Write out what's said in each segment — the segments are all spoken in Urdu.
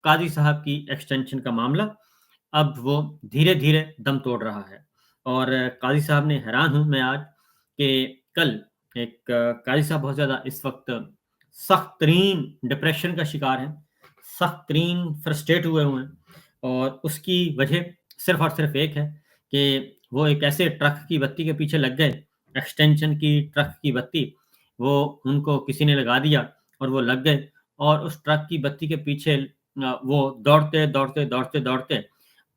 قاضی صاحب کی ایکسٹینشن کا معاملہ اب وہ دھیرے دھیرے دم توڑ رہا ہے، اور قاضی صاحب نے حیران ہوں میں آج کہ کل ایک قاضی صاحب بہت زیادہ اس وقت سخت ترین ڈپریشن کا شکار ہیں، سخت ترین فرسٹریٹ ہوئے ہیں، اور اس کی وجہ صرف اور صرف ایک ہے کہ وہ ایک ایسے ٹرک کی بتی کے پیچھے لگ گئے، ایکسٹینشن کی ٹرک کی بتی، وہ ان کو کسی نے لگا دیا اور وہ لگ گئے، اور اس ٹرک کی بتی کے پیچھے وہ دوڑتے دوڑتے دوڑتے دوڑتے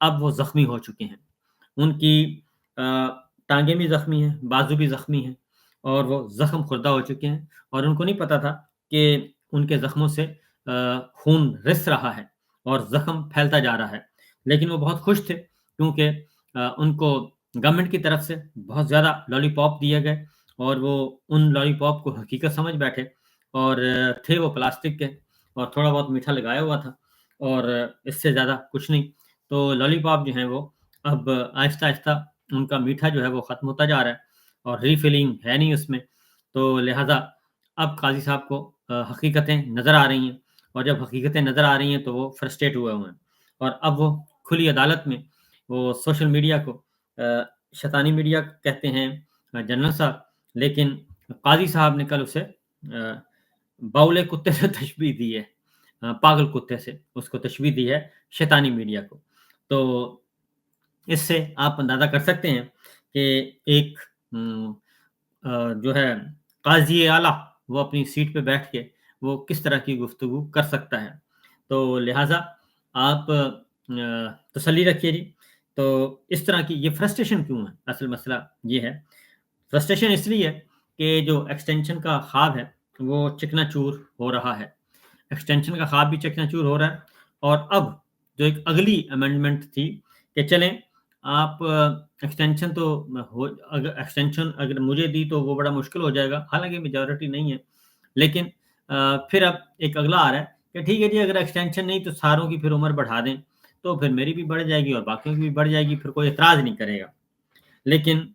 اب وہ زخمی ہو چکے ہیں، ان کی ٹانگیں بھی زخمی ہیں، بازو بھی زخمی ہیں، اور وہ زخم خوردہ ہو چکے ہیں، اور ان کو نہیں پتا تھا کہ ان کے زخموں سے خون رس رہا ہے اور زخم پھیلتا جا رہا ہے، لیکن وہ بہت خوش تھے کیونکہ ان کو گورنمنٹ کی طرف سے بہت زیادہ لالی پاپ دیے گئے، اور وہ ان لالی پاپ کو حقیقت سمجھ بیٹھے، اور تھے وہ پلاسٹک کے، اور تھوڑا بہت میٹھا لگایا ہوا تھا، اور اس سے زیادہ کچھ نہیں، تو لالی پاپ جو ہیں وہ اب آہستہ آہستہ ان کا میٹھا جو ہے وہ ختم ہوتا جا رہا ہے، اور ریفلنگ ہے نہیں اس میں، تو لہٰذا اب قاضی صاحب کو حقیقتیں نظر آ رہی ہیں، اور جب حقیقتیں نظر آ رہی ہیں تو وہ فرسٹریٹ ہوئے ہیں، اور اب وہ کھلی عدالت میں وہ سوشل میڈیا کو شیطانی میڈیا کہتے ہیں جنرل صاحب، لیکن قاضی صاحب نے کل اسے باولے کتے سے تشبیہ دی ہے، پاگل کتے سے اس کو تشبیہ دی ہے شیطانی میڈیا کو، تو اس سے آپ اندازہ کر سکتے ہیں کہ ایک جو ہے قاضی اعلیٰ وہ اپنی سیٹ پہ بیٹھ کے وہ کس طرح کی گفتگو کر سکتا ہے، تو لہٰذا آپ تسلی رکھیے جی، تو اس طرح کی یہ فرسٹریشن کیوں ہے؟ اصل مسئلہ یہ ہے، فرسٹریشن اس لیے ہے کہ جو ایکسٹینشن کا خواب ہے وہ چکنا چور ہو رہا ہے، ایکسٹینشن کا خواب بھی چکنا چور ہو رہا ہے، اور اب جو ایک اگلی امینڈمنٹ تھی کہ چلیں آپ ایکسٹینشن تو ایکسٹینشن اگر مجھے دی تو وہ بڑا مشکل ہو جائے گا، حالانکہ میجورٹی نہیں ہے، لیکن پھر اب ایک اگلا آ رہا ہے کہ ٹھیک ہے جی، اگر ایکسٹینشن نہیں تو ساروں کی پھر عمر بڑھا دیں، تو پھر میری بھی بڑھ جائے گی اور باقیوں کی بھی بڑھ جائے گی، پھر کوئی اعتراض نہیں کرے گا، لیکن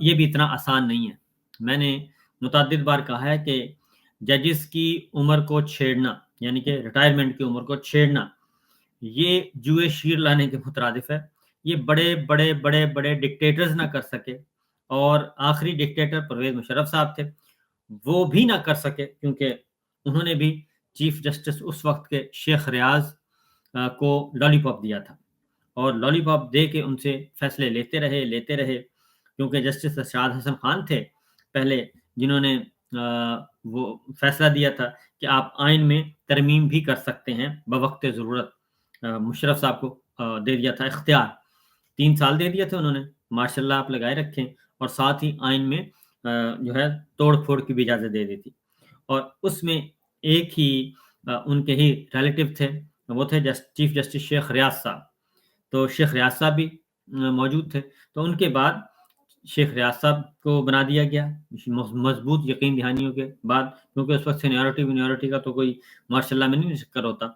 یہ بھی اتنا آسان نہیں ہے، میں نے متعدد بار کہا ہے کہ ججز کی عمر کو چھیڑنا، یعنی کہ ریٹائرمنٹ کی عمر کو چھیڑنا، یہ جوئے شیر لانے کے مترادف ہے، یہ بڑے بڑے بڑے بڑے ڈکٹیٹرز نہ کر سکے، اور آخری ڈکٹیٹر پرویز مشرف صاحب تھے، وہ بھی نہ کر سکے کیونکہ انہوں نے بھی چیف جسٹس اس وقت کے شیخ ریاض کو لالی پاپ دیا تھا، اور لالی پاپ دے کے ان سے فیصلے لیتے رہے، کیونکہ جسٹس ارشاد حسن خان تھے پہلے جنہوں نے وہ فیصلہ دیا تھا کہ آپ آئین میں ترمیم بھی کر سکتے ہیں بوقت ضرورت، مشرف صاحب کو دے دیا تھا اختیار، 3 سال دے دیا تھا انہوں نے، ماشاء اللہ آپ لگائے رکھیں، اور ساتھ ہی آئین میں جو ہے توڑ پھوڑ کی بھی اجازت دے دی تھی، اور اس میں ایک ہی ان کے ہی ریلیٹو تھے، وہ تھے چیف جسٹس شیخ ریاض صاحب، تو شیخ ریاض صاحب بھی موجود تھے، تو ان کے بعد شیخ ریاض صاحب کو بنا دیا گیا مضبوط یقین دہانیوں کے بعد، کیونکہ اس وقت سینیورٹی کا تو کوئی ماشاء اللہ میں نہیں چکر ہوتا،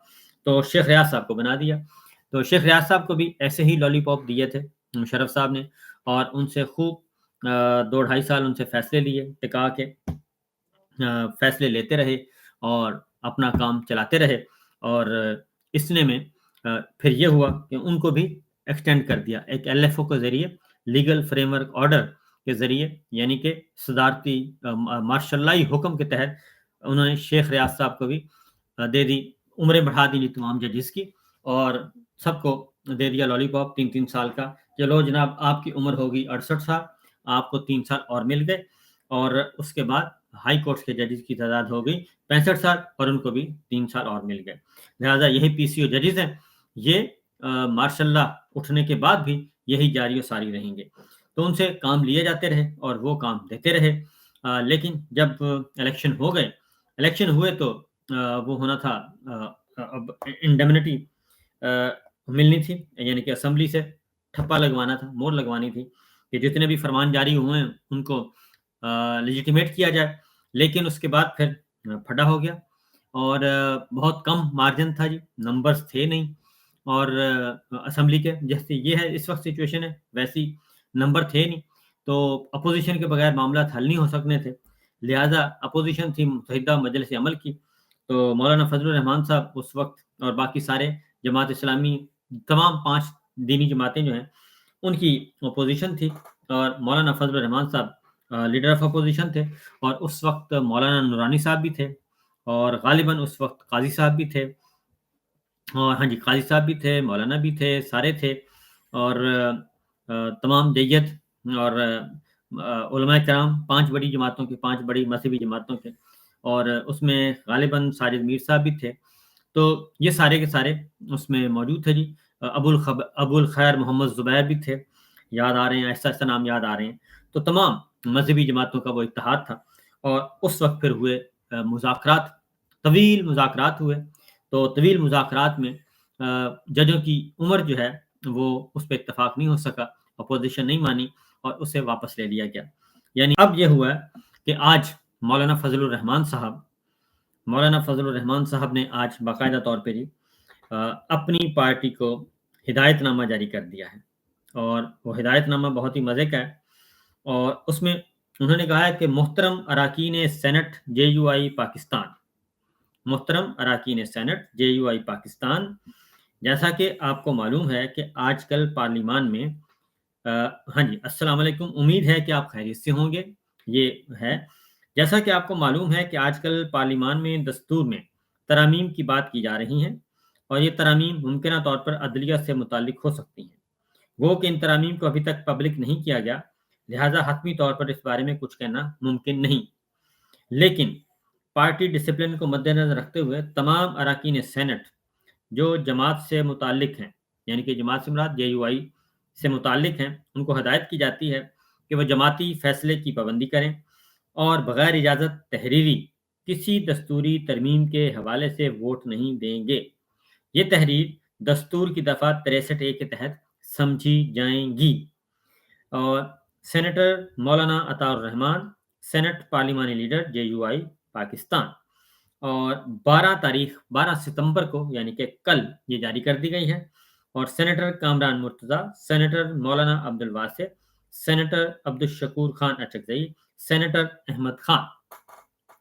تو شیخ ریاض صاحب کو بنا دیا، تو شیخ ریاض صاحب کو بھی ایسے ہی لالی پاپ دیے تھے مشرف صاحب نے، اور ان سے خوب 2-2.5 سال ان سے فیصلے لیے، ٹکا کے فیصلے لیتے رہے اور اپنا کام چلاتے رہے، اور اس نے میں پھر یہ ہوا کہ ان کو بھی ایکسٹینڈ کر دیا ایک ایل ایف او کے ذریعے، لیگل فریم ورک آرڈر کے ذریعے، یعنی کہ صدارتی مارشل لائی حکم کے تحت انہوں نے شیخ ریاض صاحب کو بھی دے دی، عمریں بڑھا دی تمام ججز کی، اور سب کو دے دیا لالی پاپ 3-3 سال کا، چلو جناب آپ کی عمر ہوگی 68 سال، آپ کو 3 سال اور مل گئے، اور اس کے بعد ہائی کورٹ کے ججز کی تعداد ہو گئی 65 سال، اور ان کو بھی 3 سال اور مل گئے، لہٰذا یہی پی سی او ججز ہیں، یہ ماشاء اللہ اٹھنے کے بعد بھی یہی جاری و ساری رہیں گے، تو ان سے کام لیے جاتے رہے اور وہ کام دیتے رہے، لیکن جب الیکشن ہوئے تو وہ ہونا تھا، اب انڈیمنٹی ملنی تھی، یعنی کہ اسمبلی سے ٹھپا لگوانا تھا، مور لگوانی تھی کہ جتنے بھی فرمان جاری ہوئے ہیں ان کو لیجیٹیمیٹ کیا جائے، لیکن اس کے بعد پھر پھڈا ہو گیا، اور بہت کم مارجن تھا جی، نمبرز تھے نہیں، اور اسمبلی کے جیسے یہ ہے اس وقت سچویشن ہے ویسی نمبر تھے نہیں، تو اپوزیشن کے بغیر معاملات حل نہیں ہو سکنے تھے، لہٰذا اپوزیشن تھی متحدہ مجلس عمل کی، تو مولانا فضل الرحمان صاحب اس وقت اور باقی سارے جماعت اسلامی تمام 5 دینی جماعتیں جو ہیں ان کی اپوزیشن تھی، اور مولانا فضل الرحمان صاحب لیڈر آف اپوزیشن تھے، اور اس وقت مولانا نورانی صاحب بھی تھے، اور غالباً اس وقت قاضی صاحب بھی تھے، اور ہاں جی قاضی صاحب بھی تھے، مولانا بھی تھے، سارے تھے، اور تمام دیت اور علماء کرام 5 بڑی جماعتوں کے، 5 بڑی مذہبی جماعتوں کے، اور اس میں غالباً ساجد میر صاحب بھی تھے، تو یہ سارے کے سارے اس میں موجود تھے جی۔ ابو الخیر محمد زبیر بھی تھے، یاد آ رہے ہیں، ایسا ایسا نام یاد آ رہے ہیں، تو تمام مذہبی جماعتوں کا وہ اتحاد تھا، اور اس وقت پھر ہوئے مذاکرات، طویل مذاکرات ہوئے، تو طویل مذاکرات میں ججوں کی عمر جو ہے وہ اس پہ اتفاق نہیں ہو سکا، اپوزیشن نہیں مانی، اور اسے واپس لے لیا گیا۔ یعنی اب یہ ہوا ہے کہ آج مولانا فضل الرحمان صاحب نے آج باقاعدہ طور پہ جی اپنی پارٹی کو ہدایت نامہ جاری کر دیا ہے، اور وہ ہدایت نامہ بہت ہی مزے کا ہے، اور اس میں انہوں نے کہا ہے کہ محترم اراکین سینٹ JUI پاکستان، محترم اراکین سینٹ JUI پاکستان، جیسا کہ آپ کو معلوم ہے کہ آج کل پارلیمان میں ہاں جی السلام علیکم، امید ہے کہ آپ خیریت سے ہوں گے۔ یہ ہے، جیسا کہ آپ کو معلوم ہے کہ آج کل پارلیمان میں دستور میں ترامیم کی بات کی جا رہی ہیں، اور یہ ترامیم ممکنہ طور پر عدلیہ سے متعلق ہو سکتی ہیں، وہ کہ ان ترامیم کو ابھی تک پبلک نہیں کیا گیا، لہٰذا حتمی طور پر اس بارے میں کچھ کہنا ممکن نہیں، لیکن پارٹی ڈسپلن کو مد نظر رکھتے ہوئے تمام اراکین سینٹ جو جماعت سے متعلق ہیں، یعنی کہ جماعت سے مراد JUI سے متعلق ہیں، ان کو ہدایت کی جاتی ہے کہ وہ جماعتی فیصلے کی پابندی کریں، اور بغیر اجازت تحریری کسی دستوری ترمیم کے حوالے سے ووٹ نہیں دیں گے۔ یہ تحریر دستور کی دفعہ 63A کے تحت سمجھی جائیں گی، اور سینیٹر مولانا عطاء الرحمان، سینٹ پارلیمانی لیڈر JUI پاکستان، اور 12 ستمبر کو یعنی کہ کل یہ جاری کر دی گئی ہے، اور سینیٹر کامران مرتضی، سینیٹر مولانا عبد الواسع، سینیٹر عبد الشکور خان اچکزئی، سینیٹر احمد خان،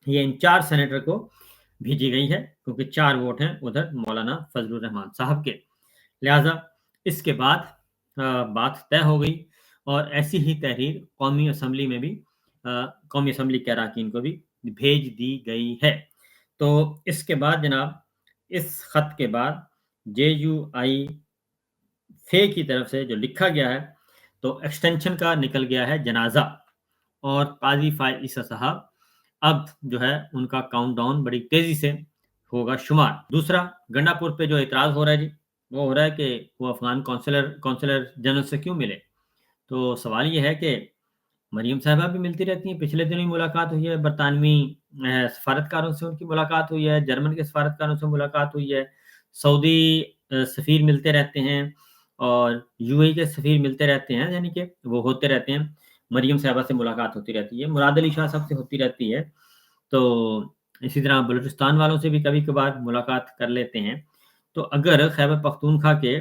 یہ ان 4 سینیٹر کو بھیجی گئی ہے، کیونکہ 4 ووٹ ہیں ادھر مولانا فضل الرحمان صاحب کے، لہذا اس کے بعد بات طے ہو گئی، اور ایسی ہی تحریر قومی اسمبلی میں بھی قومی اسمبلی کے اراکین کو بھی بھیج دی گئی ہے۔ تو اس کے بعد جناب، اس خط کے بعد JUI فے کی طرف سے جو لکھا گیا ہے، تو ایکسٹینشن کا نکل گیا ہے جنازہ، اور قاضی فائز عیسیٰ صاحب اب جو ہے ان کا کاؤنٹ ڈاؤن بڑی تیزی سے ہوگا شمار۔ دوسرا، گنڈا پور پہ جو اعتراض ہو رہا ہے جی، وہ ہو رہا ہے کہ وہ افغان کونسلر جنرل سے کیوں ملے، تو سوال یہ ہے کہ مریم صاحبہ بھی ملتی رہتی ہیں، پچھلے دنوں ملاقات ہوئی ہے، برطانوی سفارتکاروں سے ان کی ملاقات ہوئی ہے، جرمن کے سفارتکاروں سے ملاقات ہوئی ہے، سعودی سفیر ملتے رہتے ہیں، اور UAE کے سفیر ملتے رہتے ہیں، یعنی کہ وہ ہوتے رہتے ہیں، مریم صاحبہ سے ملاقات ہوتی رہتی ہے، مراد علی شاہ صاحب سے ہوتی رہتی ہے، تو اسی طرح بلوچستان والوں سے بھی کبھی کبھار ملاقات کر لیتے ہیں۔ تو اگر خیبر پختونخوا کے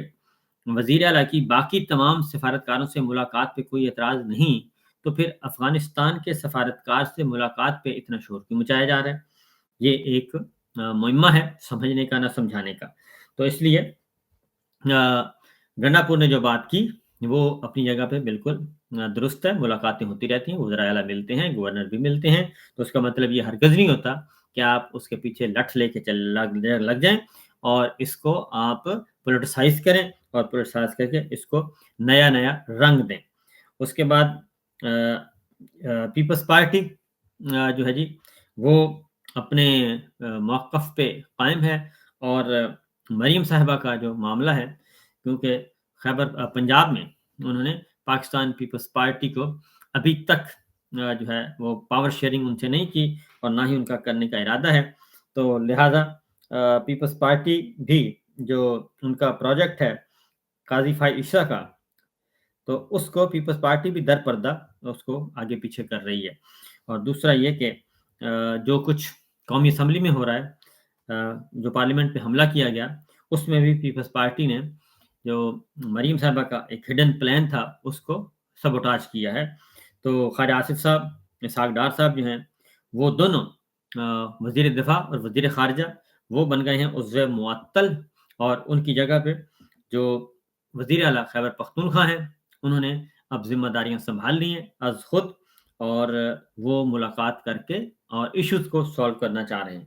وزیر اعلیٰ کی باقی تمام سفارتکاروں سے ملاقات پہ کوئی اعتراض نہیں، تو پھر افغانستان کے سفارتکار سے ملاقات پہ اتنا شور کیوں مچایا جا رہا ہے؟ یہ ایک معمہ ہے سمجھنے کا نہ سمجھانے کا۔ تو اس لیے گنڈا پور نے جو بات کی وہ اپنی جگہ پہ بالکل درست ہے، ملاقاتیں ہوتی رہتی ہیں، وزراء اعلیٰ ملتے ہیں، گورنر بھی ملتے ہیں، تو اس کا مطلب یہ ہرگز نہیں ہوتا کہ آپ اس کے پیچھے لٹھ لے کے لگ جائیں، اور اس کو آپ پولیٹیسائز کریں، اور پولیٹیسائز کر کے اس کو نیا رنگ دیں۔ اس کے بعد پیپلز پارٹی جو ہے جی وہ اپنے موقف پہ قائم ہے، اور مریم صاحبہ کا جو معاملہ ہے، کیونکہ خیبر پنجاب میں انہوں نے پاکستان پیپلز پارٹی کو ابھی تک جو ہے وہ پاور شیئرنگ ان سے نہیں کی، اور نہ ہی ان کا کرنے کا ارادہ ہے، تو لہذا پیپلز پارٹی بھی جو ان کا پروجیکٹ ہے قاضی فائز عیسیٰ کا، تو اس کو پیپلز پارٹی بھی در پردہ اس کو آگے پیچھے کر رہی ہے۔ اور دوسرا یہ کہ جو کچھ قومی اسمبلی میں ہو رہا ہے، جو پارلیمنٹ پہ حملہ کیا گیا، اس میں بھی پیپلز پارٹی نے جو مریم صاحبہ کا ایک ہڈن پلان تھا اس کو سبوٹاج کیا ہے۔ تو خواجہ آصف صاحب، اسحاق ڈار صاحب جو ہیں، وہ دونوں وزیر دفاع اور وزیر خارجہ وہ بن گئے ہیں عضو معطل، اور ان کی جگہ پہ جو وزیر اعلیٰ خیبر پختونخوا ہیں انہوں نے اب ذمہ داریاں سنبھال لی ہیں از خود، اور وہ ملاقات کر کے اور ایشوز کو سالو کرنا چاہ رہے ہیں۔